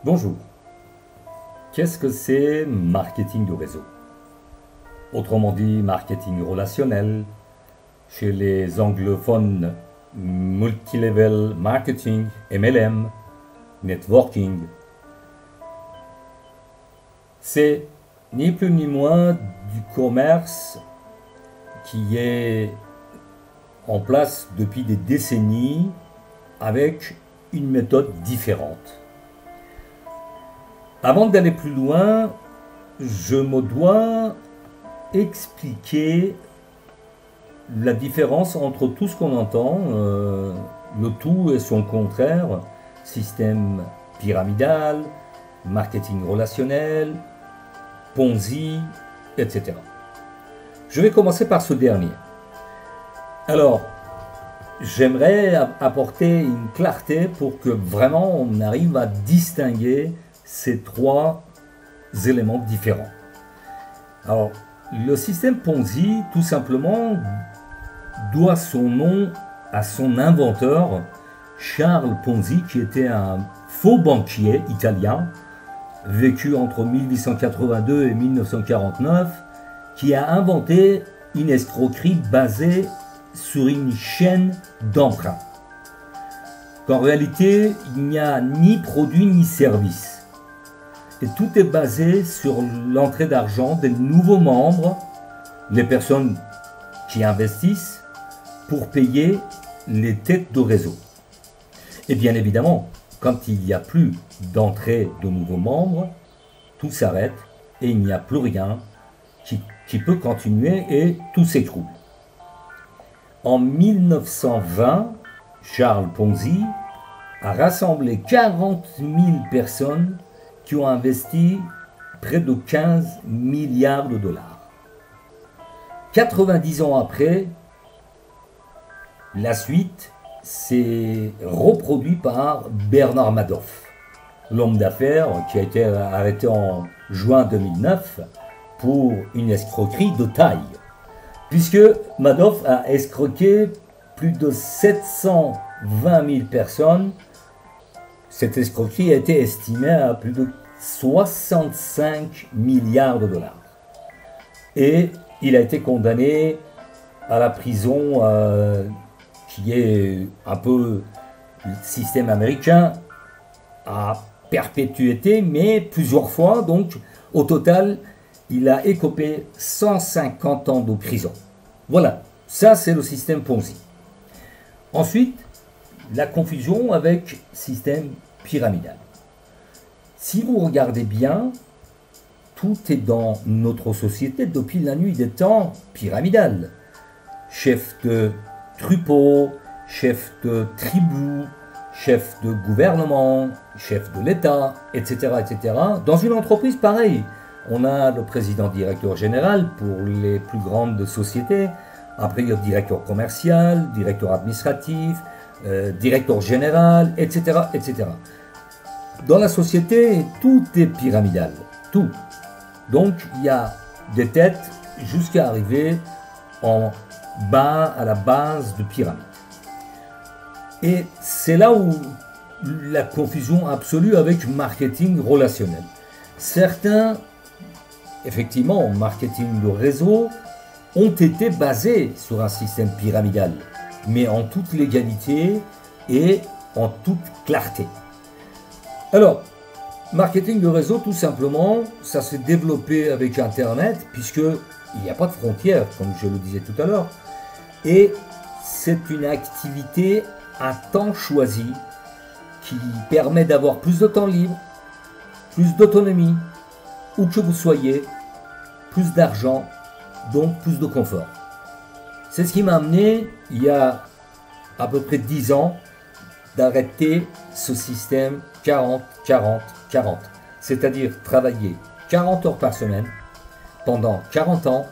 Bonjour. Qu'est-ce que c'est marketing de réseau? Autrement dit, marketing relationnel. Chez les anglophones, multilevel marketing, MLM, networking. C'est ni plus ni moins du commerce qui est en place depuis des décennies avec une méthode différente. Avant d'aller plus loin, je me dois expliquer la différence entre tout ce qu'on entend, le tout et son contraire, système pyramidal, marketing relationnel, Ponzi, etc. Je vais commencer par ce dernier. Alors, j'aimerais apporter une clarté pour que vraiment on arrive à distinguer ces trois éléments différents. Alors, le système Ponzi, tout simplement, doit son nom à son inventeur, Charles Ponzi, qui était un faux banquier italien, vécu entre 1882 et 1949, qui a inventé une escroquerie basée sur une chaîne d'emprunts. En réalité, il n'y a ni produit ni service. Et tout est basé sur l'entrée d'argent des nouveaux membres, les personnes qui investissent pour payer les têtes de réseau. Et bien évidemment, quand il n'y a plus d'entrée de nouveaux membres, tout s'arrête et il n'y a plus rien qui peut continuer et tout s'écroule. En 1920, Charles Ponzi a rassemblé 40 000 personnes qui ont investi près de 15 milliards de dollars. 90 ans après, la suite s'est reproduite par Bernard Madoff, l'homme d'affaires qui a été arrêté en juin 2009 pour une escroquerie de taille, puisque Madoff a escroqué plus de 720 000 personnes. Cette escroquerie a été estimée à plus de 65 milliards de dollars. Et il a été condamné à la prison qui est un peu le système américain, à perpétuité, mais plusieurs fois. Donc, au total, il a écopé 150 ans de prison. Voilà, ça c'est le système Ponzi. Ensuite, la confusion avec système pyramidal. Si vous regardez bien, tout est dans notre société depuis la nuit des temps pyramidal. Chef de troupeau, chef de tribu, chef de gouvernement, chef de l'État, etc., etc. Dans une entreprise, pareil. On a le président directeur général pour les plus grandes sociétés. Après, il y a le directeur commercial, directeur administratif, directeur général, etc., etc. Dans la société, tout est pyramidal, tout. Donc, il y a des têtes jusqu'à arriver en bas, à la base de pyramide. Et c'est là où la confusion absolue avec marketing relationnel. Certains, effectivement, en marketing de réseau, ont été basés sur un système pyramidal, mais en toute légalité et en toute clarté. Alors, marketing de réseau, tout simplement, ça s'est développé avec Internet, puisqu'il n'y a pas de frontières, comme je le disais tout à l'heure, et c'est une activité à temps choisi qui permet d'avoir plus de temps libre, plus d'autonomie, où que vous soyez, plus d'argent, donc plus de confort. C'est ce qui m'a amené, il y a à peu près 10 ans, d'arrêter ce système 40-40-40. C'est-à-dire travailler 40 heures par semaine, pendant 40 ans,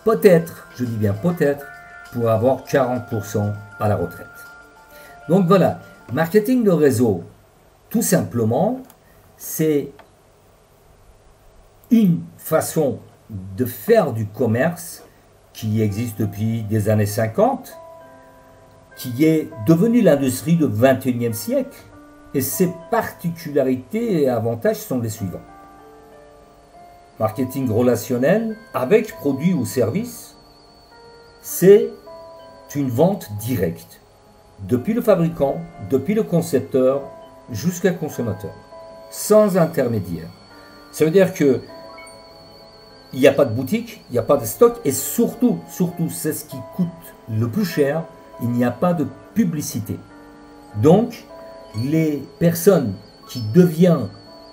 peut-être, je dis bien peut-être, pour avoir 40% à la retraite. Donc voilà, marketing de réseau, tout simplement, c'est une façon de faire du commerce qui existe depuis des années 50, qui est devenue l'industrie du XXIe siècle et ses particularités et avantages sont les suivants. Marketing relationnel avec produit ou service, c'est une vente directe, depuis le fabricant, depuis le concepteur, jusqu'à consommateur, sans intermédiaire. Ça veut dire que il n'y a pas de boutique, il n'y a pas de stock, et surtout, c'est ce qui coûte le plus cher, il n'y a pas de publicité. Donc, les personnes qui deviennent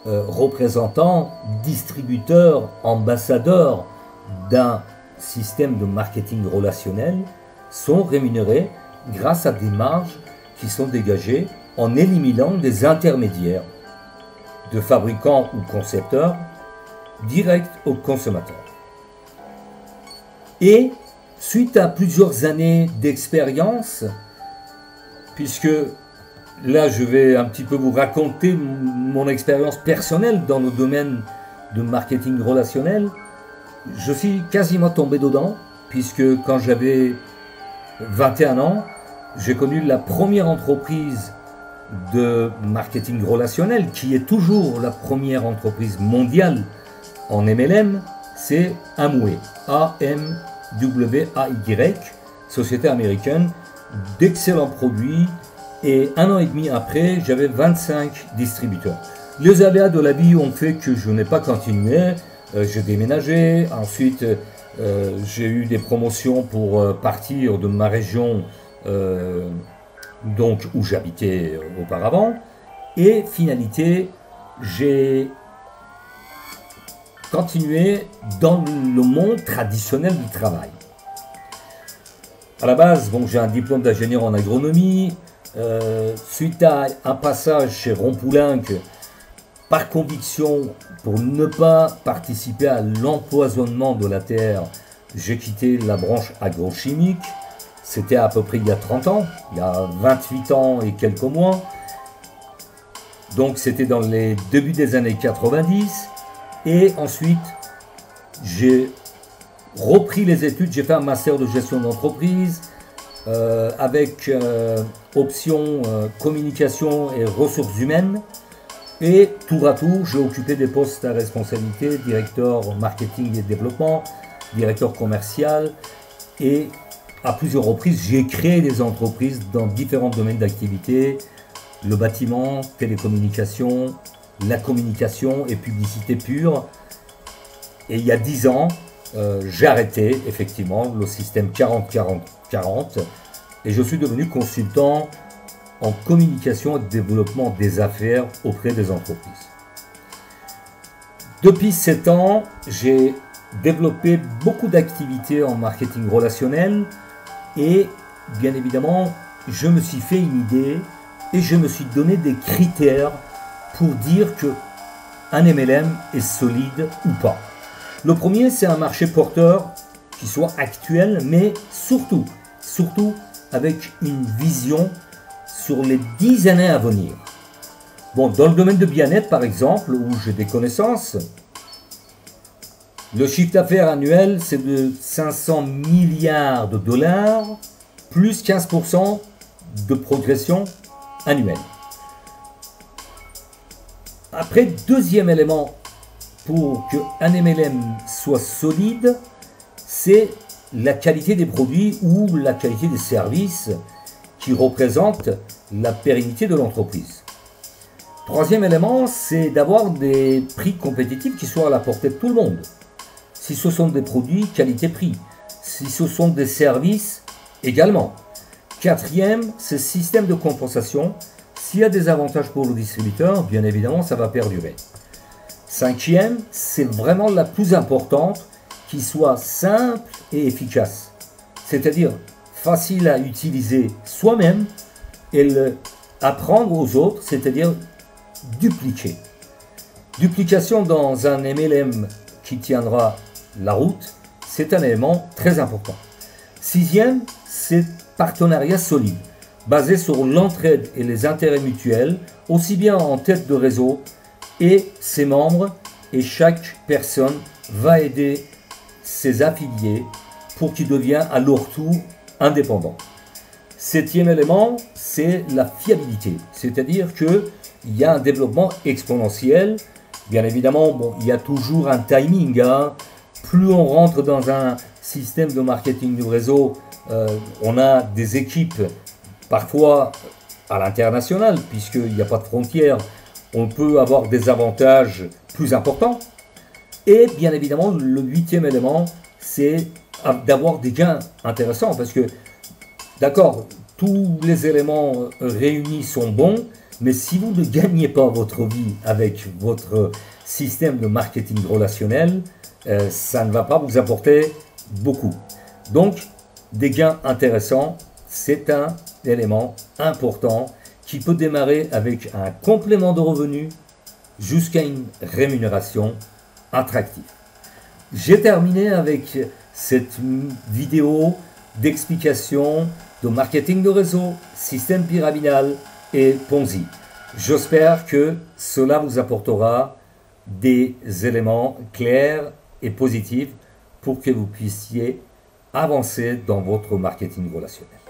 représentants, distributeurs, ambassadeurs d'un système de marketing relationnel sont rémunérés grâce à des marges qui sont dégagées en éliminant des intermédiaires de fabricants ou concepteurs direct au consommateur. Et suite à plusieurs années d'expérience, puisque là je vais un petit peu vous raconter mon expérience personnelle dans le domaine de marketing relationnel, je suis quasiment tombé dedans, puisque quand j'avais 21 ans, j'ai connu la première entreprise de marketing relationnel, qui est toujours la première entreprise mondiale en MLM, c'est Amway, A-M-W-A-Y, société américaine, d'excellents produits, et 1 an et demi après, j'avais 25 distributeurs. Les aléas de la vie ont fait que je n'ai pas continué, j'ai déménagé, ensuite j'ai eu des promotions pour partir de ma région donc où j'habitais auparavant, et finalité, j'ai continué dans le monde traditionnel du travail. À la base, bon, j'ai un diplôme d'ingénieur en agronomie. Suite à un passage chez Rond-Poulenc, par conviction, pour ne pas participer à l'empoisonnement de la terre, j'ai quitté la branche agrochimique. C'était à peu près il y a 30 ans, il y a 28 ans et quelques mois. Donc c'était dans les débuts des années 90. Et ensuite, j'ai repris les études, j'ai fait un master de gestion d'entreprise avec option communication et ressources humaines. Et tour à tour, j'ai occupé des postes à responsabilité, directeur marketing et développement, directeur commercial. Et à plusieurs reprises, j'ai créé des entreprises dans différents domaines d'activité, le bâtiment, télécommunications, la communication et publicité pure. Et il y a 10 ans, j'ai arrêté effectivement le système 40-40-40 et je suis devenu consultant en communication et développement des affaires auprès des entreprises. Depuis 7 ans, j'ai développé beaucoup d'activités en marketing relationnel et bien évidemment, je me suis fait une idée et je me suis donné des critères pour dire que un MLM est solide ou pas. Le premier, c'est un marché porteur qui soit actuel, mais surtout avec une vision sur les 10 années à venir. Bon, dans le domaine de bien-être, par exemple, où j'ai des connaissances, le chiffre d'affaires annuel, c'est de 500 milliards de dollars, plus 15% de progression annuelle. Après, deuxième élément pour qu'un MLM soit solide, c'est la qualité des produits ou la qualité des services qui représentent la pérennité de l'entreprise. Troisième élément, c'est d'avoir des prix compétitifs qui soient à la portée de tout le monde. Si ce sont des produits, qualité-prix. Si ce sont des services, également. Quatrième, c'est le système de compensation. S'il y a des avantages pour le distributeur, bien évidemment, ça va perdurer. Cinquième, c'est vraiment la plus importante, qui soit simple et efficace. C'est-à-dire facile à utiliser soi-même et apprendre aux autres, c'est-à-dire dupliquer. Duplication dans un MLM qui tiendra la route, c'est un élément très important. Sixième, c'est partenariat solide, basé sur l'entraide et les intérêts mutuels, aussi bien en tête de réseau et ses membres, et chaque personne va aider ses affiliés pour qu'ils deviennent à leur tour indépendants. Septième élément, c'est la fiabilité. C'est-à-dire qu'il y a un développement exponentiel. Bien évidemment, bon, il y a toujours un timing, hein. Plus on rentre dans un système de marketing du réseau, on a des équipes parfois à l'international, puisqu'il n'y a pas de frontières, on peut avoir des avantages plus importants. Et bien évidemment, le huitième élément, c'est d'avoir des gains intéressants, parce que, d'accord, tous les éléments réunis sont bons, mais si vous ne gagnez pas votre vie avec votre système de marketing relationnel, ça ne va pas vous apporter beaucoup. Donc, des gains intéressants, c'est un élément important qui peut démarrer avec un complément de revenus jusqu'à une rémunération attractive. J'ai terminé avec cette vidéo d'explication de marketing de réseau, système pyramidal et Ponzi. J'espère que cela vous apportera des éléments clairs et positifs pour que vous puissiez avancer dans votre marketing relationnel.